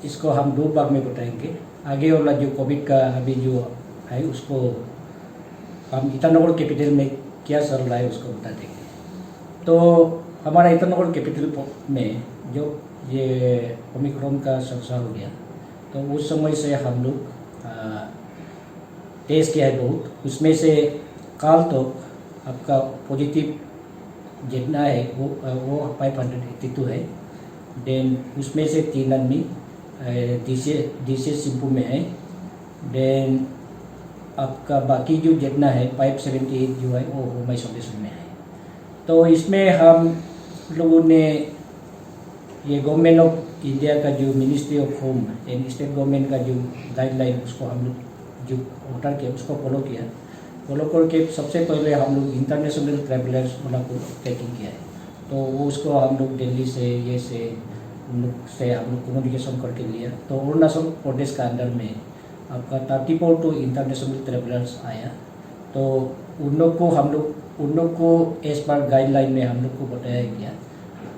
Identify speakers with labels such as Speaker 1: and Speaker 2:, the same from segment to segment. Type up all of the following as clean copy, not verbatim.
Speaker 1: इसको हम दो भाग में बताएंगे। आगे वाला जो कोविड का अभी जो है उसको हम ईटानगर कैपिटल में क्या चल रहा है उसको बता देंगे। तो हमारा ईटानगर कैपिटल में जो ये ओमिक्रॉन का चर्चा हो गया, तो उस समय से हम लोग टेस्ट किया है बहुत। उसमें से कल तो आपका पॉजिटिव जितना है वो 582 है। देन उसमें से 3 आदमी डीसी सिंपू में है। देन आपका बाकी जो जितना है 578 जो है वो होम आइसोलेशन में है। तो इसमें हम लोगों ने ये गवर्नमेंट ऑफ इंडिया का जो ministry of home and state government का जो गाइडलाइन उसको हम लोग जो ऑर्डर किया उसको फॉलो किया। फॉलो करके सबसे पहले हम लोग इंटरनेशनल ट्रैवलर्स वाला को ट्रैकिंग किया है। तो वो उसको हम लोग दिल्ली से ये से हम लोग कम्युनिकेशन करके लिया। तो अरुणाचल प्रदेश का अंदर में आपका 34 टू इंटरनेशनल ट्रैवलर्स आया। तो उन लोग को एज पर गाइडलाइन में हम लोग को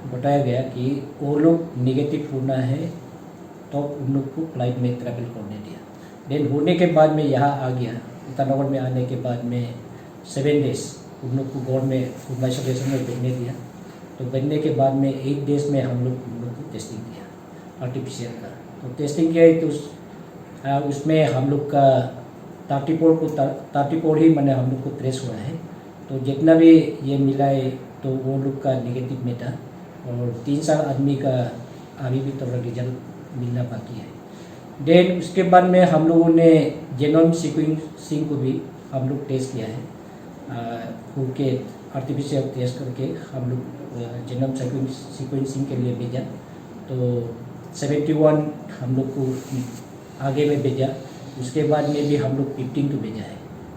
Speaker 1: बताया गया कि वो लोग निगेटिव होना है तो उन लोग को फ्लाइट में ट्रैवल करने दिया। देन होने के बाद में यहाँ आ गया, ईटानगर में आने के बाद में 7 डेज उन लोग को घर में होम आइसोलेशन में बैठने दिया। तो बैठने के बाद में 8 डेज में हम लोग को टेस्टिंग किया आरटीपीसीआर का। तो टेस्टिंग किया तो उसमें हम लोग का 34 ही मैंने हम लोग को ट्रेस हुआ है। तो जितना भी ये मिला है तो वो लोग का निगेटिव में था। और 3-4 आदमी का अभी भी थोड़ा रिजल्ट मिलना बाकी है। देन उसके बाद में हम लोगों ने जेनोम सीक्वेंसिंग को भी हम लोग टेस्ट किया है। के आरटीपीसीआर टेस्ट करके हम लोग जेनोम सीक्वेंसिंग के लिए भेजा। तो 71 हम लोग को आगे में भेजा। उसके बाद में भी हम लोग 15 को भेजा है।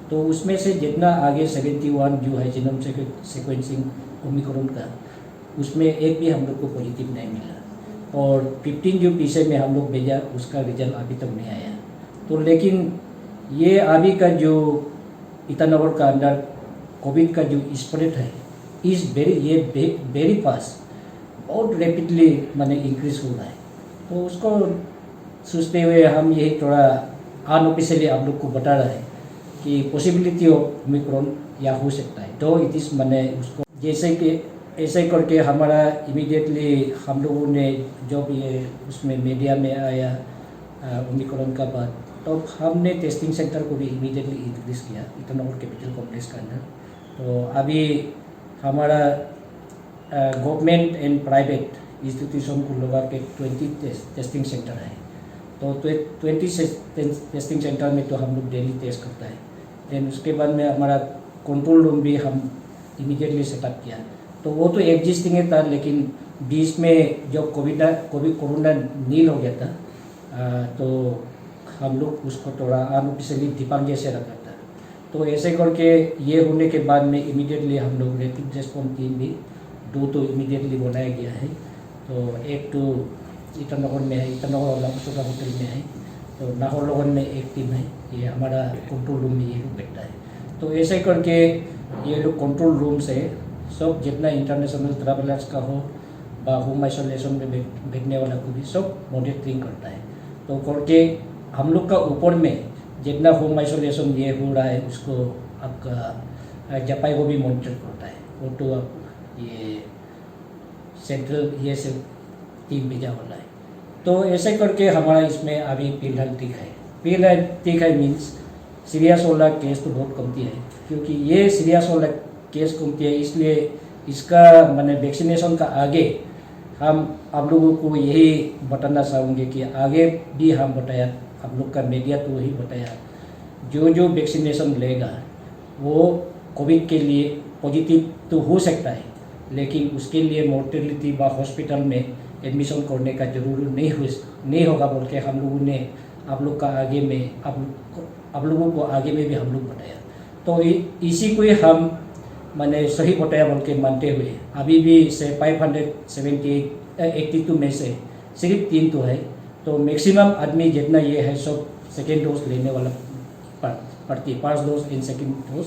Speaker 1: तो उसमें से जितना आगे 71 जो है जेनोम सीक्वेंसिंग ओमिक्रॉन का, उसमें एक भी हम लोग को पॉजिटिव नहीं मिला। और 15 जो पीछे में हम लोग भेजा उसका रिजल्ट अभी तक नहीं आया। तो लेकिन ये अभी का जो ईटानगर का अंदर कोविड का जो स्प्रेड है इस वेरी फास्ट बहुत रैपिडली मैंने इंक्रीज हो रहा है। तो उसको सोचते हुए हम यही थोड़ा अनऑफिशियली आप लोग को बता रहे हैं कि पॉसिबिलिटी ऑफ ओमिक्रॉन या हो सकता है। तो इट इज़ मैंने उसको जैसे कि ऐसे करके हमारा इमीडिएटली हम लोगों ने जब ये उसमें मीडिया में आया ओमिक्रॉन का बाद, तो हमने टेस्टिंग सेंटर को भी इमीडिएटली इंक्रीज किया ईटानगर कैपिटल कॉम्प्लेक्स के अंदर। तो अभी हमारा गवर्नमेंट एंड प्राइवेट इंस्टीट्यूशन को लगा के 20 टेस्टिंग सेंटर है। तो 20 टेस्टिंग सेंटर में तो हम लोग डेली टेस्ट करता है। देन उसके बाद में हमारा कंट्रोल रूम भी हम इमीडिएटली सेटअप किया। तो वो तो एग्जिस्टिंग है था, लेकिन बीच में जब कोरोना नील हो गया था तो हम लोग उसको थोड़ा अनऑफिशियली दीपक जैसे रखा था। तो ऐसे करके ये होने के बाद में इमीडिएटली हम लोग रैपिड रेस्पॉन्स टीम भी 2 तो इमीडिएटली बनाया गया है। तो एक तो ईटानगर में है, ईटानगर वाला छोटा होटल में है। तो नाहरलगुन में एक टीम है, ये हमारा कंट्रोल रूम में ये लोग बैठता है। तो ऐसे करके ये लोग कंट्रोल रूम से सब जितना इंटरनेशनल ट्रैवलर्स का हो बा होम आइसोलेशन में बैठने वाला को भी सब मॉनिटरिंग करता है। तो करके हम लोग का ऊपर में जितना होम आइसोलेशन ये हो रहा है उसको आपका जपाई को भी मॉनिटर करता है। वो तो अब ये सेंट्रल ये से टीम भेजा वाला है। तो ऐसे करके हमारा इसमें अभी फिलहाल ठीक है मीन्स सीरियस वाला केस तो बहुत कमती है, क्योंकि ये सीरियस वाला केस कमती है। इसलिए इसका मैंने वैक्सीनेशन का आगे हम आप लोगों को यही बताना चाहूँगे कि आगे भी हम बताया, आप लोग का मीडिया तो वही बताया, जो वैक्सीनेशन लेगा वो कोविड के लिए पॉजिटिव तो हो सकता है, लेकिन उसके लिए मोर्टेलिटी व हॉस्पिटल में एडमिशन करने का जरूरी नहीं होगा बोल के हम लोगों ने आप लोग का आगे में आप लोगों को आगे में भी हम लोग बताया। तो इसी को हम मैंने सही बताया बोल के मानते हुए अभी भी से 582 में से सिर्फ 3 तो है। तो मैक्सिमम आदमी जितना ये है सब सेकेंड डोज लेने वाला पड़ती, 5 dose in second dose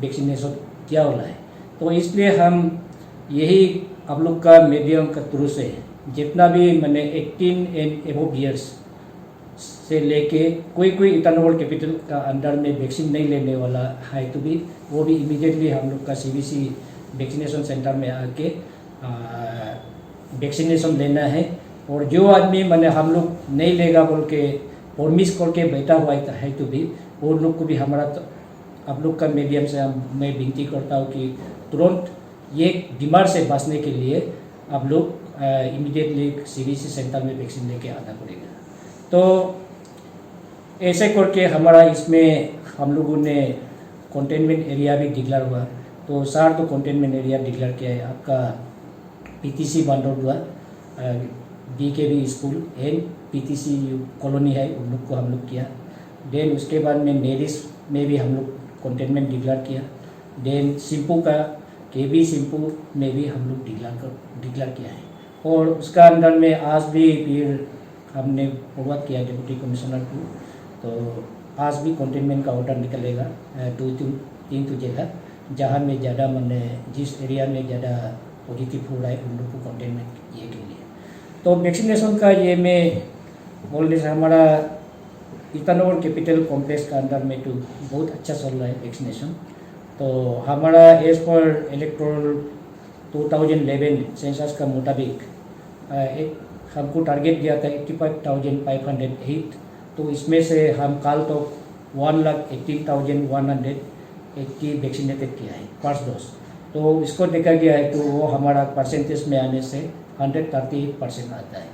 Speaker 1: vaccination किया वाला है। तो इसलिए हम यही आप लोग का मीडियम का थ्रू से जितना भी मैंने 18 एंड एबोव ईयर्स से लेके कोई ईटानगर कैपिटल का अंडर में वैक्सीन नहीं लेने वाला है तो भी वो भी इमीडिएटली हम लोग का CBC वैक्सीनेशन सेंटर में आके वैक्सीनेशन लेना है। और जो आदमी मैंने हम लोग नहीं लेगा बोल के प्रॉमिस करके बैठा हुआ है तो भी वो लोग को भी हमारा आप लोग का मीडियम से मैं विनती करता हूँ कि तुरंत ये बीमार से बचने के लिए आप लोग इमीडिएटली CBC सेंटर में वैक्सीन लेके आना पड़ेगा। तो ऐसे करके हमारा इसमें हम लोगों ने कंटेनमेंट एरिया भी डिक्लेयर हुआ। तो 4 तो कंटेनमेंट एरिया डिक्लेयर किया है, आपका PTC बांडोडुआ, DKV school and PTC colony है उन लोग को हम लोग किया। देन उसके बाद में नेरिस में भी हम लोग कंटेनमेंट डिक्लेयर किया। देन सिंपू का KB सिंपू में भी हम लोग डिक्लेयर किया है। और उसका अंदर में आज भी फिर हमने फॉरवर्ड किया डिप्टी कमिश्नर को, तो आज भी कंटेनमेंट का ऑर्डर निकलेगा 2-3 जगह जहाँ में ज़्यादा मैंने जिस एरिया में ज़्यादा पॉजिटिव हो रहा है उन लोग को कंटेनमेंट ये के लिए। तो वैक्सीनेशन का ये मैं बोलने से हमारा ईटानगर कैपिटल कॉम्प्लेक्स का अंदर में तो बहुत अच्छा चल रहा है वैक्सीनेशन। तो हमारा एज पर इलेक्टोरल 2011 सेंसस का मुताबिक हमको टारगेट दिया था 85,508। तो इसमें से हम कल तो 1,18,180 वैक्सीनेटेड किया है फर्स्ट डोज। तो इसको देखा गया है तो वो हमारा परसेंटेज में आने से 138% आता है।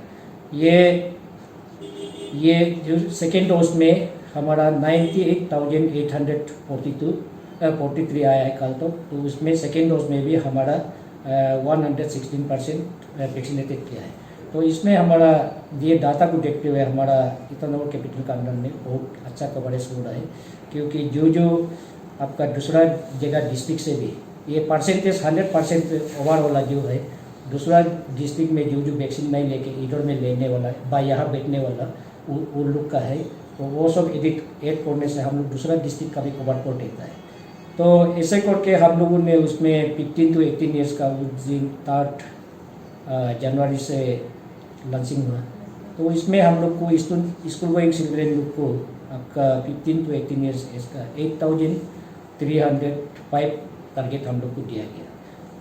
Speaker 1: ये जो सेकेंड डोज में हमारा 98,843 आया है कल तो उसमें सेकेंड डोज में भी हमारा 116% वैक्सीनेटेड किया है। तो इसमें हमारा ये डाटा को देखते हुए हमारा ईटानगर कैपिटल का अंदर में बहुत अच्छा कवरेज हो रहा है, क्योंकि जो आपका दूसरा जगह डिस्ट्रिक्ट से भी ये परसेंटेज 100% ओवर वाला जो है, दूसरा डिस्ट्रिक्ट में जो वैक्सीन नहीं लेके इधर में लेने वाला है बा यहाँ बैठने वाला वो लोग का है, तो वो सब एड करने से हम लोग दूसरा डिस्ट्रिक्ट का भी कवर कर देता है। तो ऐसे करके हम लोगों ने उसमें 15 to 18 ईयर्स का उस दिन 3 जनवरी से लॉन्चिंग हुआ। तो इसमें हम लोग को स्कूल गोइंग चिल्ड्रेन लोग को आपका 15 to 18 ईयर्स एज का 8,305 टारगेट हम लोग को दिया गया।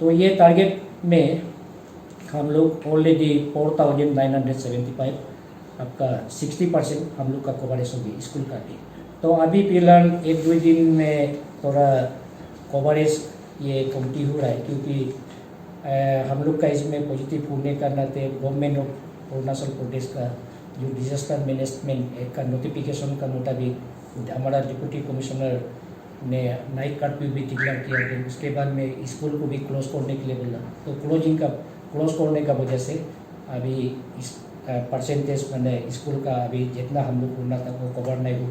Speaker 1: तो ये टारगेट में हम लोग ऑलरेडी 4,975 आपका 60% हम लोग का कवरेज होगी स्कूल का भी। तो अभी फिलहाल 1-2 दिन में थोड़ा कवरेज ये कमती हो रहा है, क्योंकि हम लोग का इसमें पॉजिटिव होने का नाते गवर्नमेंट ऑफ अरुणाचल प्रदेश का जो डिजास्टर मैनेजमेंट एक्ट का नोटिफिकेशन का मुताबिक हमारा डिप्टी कमिश्नर ने नाइट कर्फ्यू भी डिक्लेयर किया था। उसके बाद में स्कूल को भी क्लोज करने के लिए बोला, तो क्लोज करने का वजह से अभी इस परसेंटेज मैंने स्कूल का अभी जितना हम लोग करना था वो कवर नहीं हो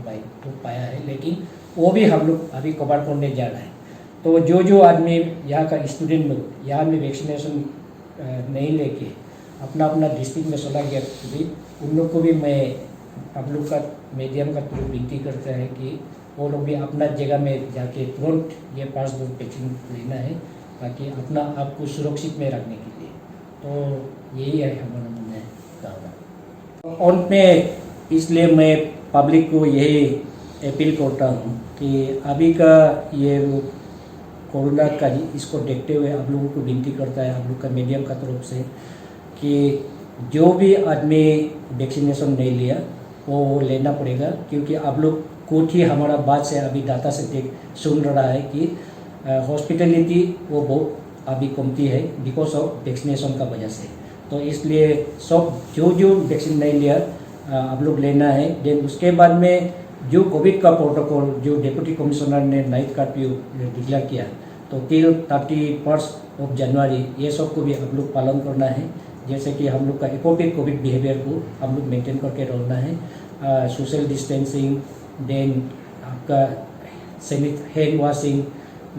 Speaker 1: पाया है, लेकिन वो भी हम लोग अभी कवर करने जा रहे हैं। तो जो आदमी यहाँ का स्टूडेंट लोग यहाँ में वैक्सीनेशन नहीं लेके अपना डिस्ट्रिक्ट में चला गया, तो भी उन लोग को भी मैं आप लोग का मीडियम का थ्रू विनती करता है कि वो लोग भी अपना जगह में जाके तुरंत ये 5 डोज वैक्सीन लेना है, ताकि अपना आप को सुरक्षित में रखने के लिए। तो यही है हमारा मानना है। और में इसलिए मैं पब्लिक को यही अपील करता हूँ कि अभी का ये कोरोना का इसको देखते हुए आप लोगों को विनती करता है आप लोग का मीडियम का तरफ से कि जो भी आदमी वैक्सीनेशन नहीं लिया वो लेना पड़ेगा, क्योंकि आप लोग खुद ही हमारा बात से अभी डाटा से सुन रहा है कि हॉस्पिटलिटी वो बहुत अभी कमती है बिकॉज ऑफ वैक्सीनेशन का वजह से। तो इसलिए सब जो वैक्सीन नहीं लिया आप लोग लेना है। देन उसके बाद में जो कोविड का प्रोटोकॉल जो डिप्टी कमिश्नर ने नाइट कर्फ्यू डिक्लेयर किया, तो टिल 31 जनवरी ये सब को भी आप लोग पालन करना है। जैसे कि हम लोग का एप्रोप्रिएट कोविड बिहेवियर को हम लोग मेंटेन करके रहना है, सोशल डिस्टेंसिंग, देन आपका हैंड वॉशिंग,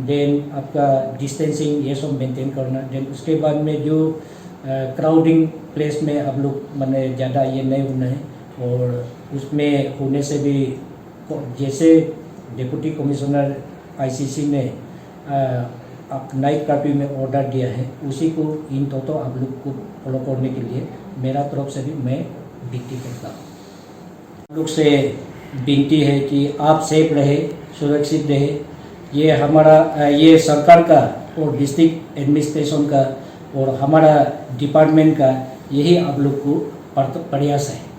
Speaker 1: देन आपका डिस्टेंसिंग ये सब मेंटेन करना। देन उसके बाद में जो क्राउडिंग प्लेस में आप लोग मैंने ज़्यादा ये नहीं होना है, और उसमें होने से भी जैसे डिप्टी कमिश्नर ICC ने नाइट कर्फ्यू में ऑर्डर दिया है उसी को इन तो आप लोग को फॉलो करने के लिए मेरा तरफ से भी मैं विनती करता हूँ। लोग से विनती है कि आप सेफ रहे, सुरक्षित रहे। ये हमारा ये सरकार का और डिस्ट्रिक्ट एडमिनिस्ट्रेशन का और हमारा डिपार्टमेंट का यही आप लोग को प्रयास है।